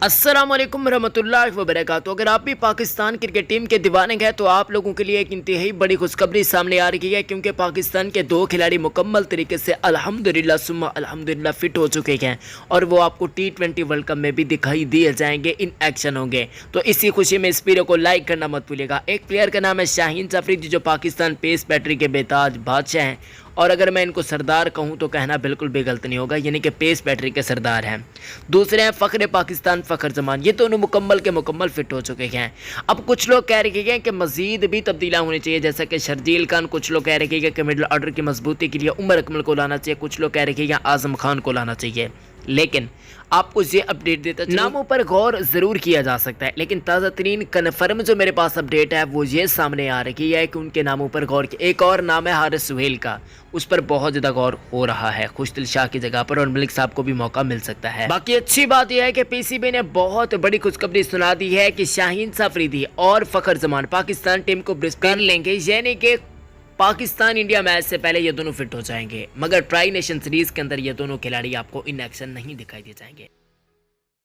अस्सलामुअलैकुम रहमतुल्लाहि व बरकातुहू। अगर आप भी पाकिस्तान क्रिकेट टीम के दीवाने हैं तो आप लोगों के लिए एक इंतहाई बड़ी खुशखबरी सामने आ रही है, क्योंकि पाकिस्तान के दो खिलाड़ी मुकम्मल तरीके से अल्हम्दुलिल्लाह सुम्मा अल्हम्दुलिल्लाह फिट हो चुके हैं और वो आपको T20 वर्ल्ड कप में भी दिखाई दिए जाएंगे, इन एक्शन होंगे। तो इसी खुशी में इस वीडियो को लाइक करना मत भूलिएगा। एक प्लेयर का नाम है शाहीन अफरीदी, जो पाकिस्तान पेस बैटरी के बेताज बादशाह हैं, और अगर मैं इनको सरदार कहूं तो कहना बिल्कुल भी गलत नहीं होगा, यानी कि पेस बैटरी के सरदार हैं। दूसरे हैं फ़ख्र पाकिस्तान फ़ख्र जमान, ये दोनों मुकम्मल के मुकम्मल फिट हो चुके हैं। अब कुछ लोग कह रहे हैं कि मज़ीद भी तब्दीलियाँ होनी चाहिए, जैसा कि शर्जील खान, कुछ लोग कह रहे हैं कि मिडल ऑर्डर की मजबूती के लिए उमर अकमल को लाना चाहिए, कुछ लोग कह रहे हैं कि आज़म खान को लाना चाहिए। लेकिन आपको ये अपडेट देता है, नामों पर गौर ज़रूर किया जा सकता है, लेकिन ताज़ा तरीन कन्फर्म जो मेरे पास अपडेट है वो ये सामने आ रही है कि उनके नामों पर गौर किया। एक और नाम है हारिस सुहेल का, उस पर बहुत ज़्यादा गौर हो रहा है खुशदिल शाह की जगह पर, और मलिक साहब को भी मौका मिल सकता है। बाकी अच्छी बात यह है कि पीसीबी ने बहुत बड़ी खुशखबरी सुना दी है कि शाहीन अफरीदी और फ़ख्र जमान पाकिस्तान टीम को ब्रिस्बेन लेंगे, यानी कि पाकिस्तान इंडिया मैच से पहले ये दोनों फिट हो जाएंगे। मगर ट्राई नेशन सीरीज के अंदर ये दोनों खिलाड़ी आपको इन एक्शन नहीं दिखाई दे जाएंगे।